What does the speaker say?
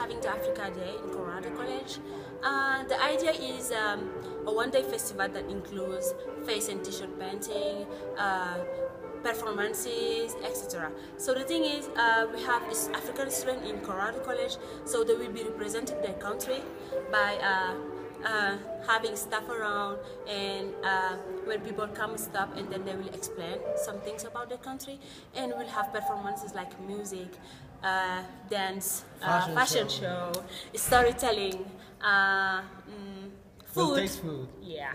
having the Africa Day in Colorado College. The idea is a one-day festival that includes face and t-shirt painting, performances, etc. So the thing is, we have this African student in Colorado College, so they will be representing their country by having staff around, and when people come and stop, and then they will explain some things about their country, and we'll have performances like music, dance, fashion show, storytelling, food. We'll taste food. Yeah.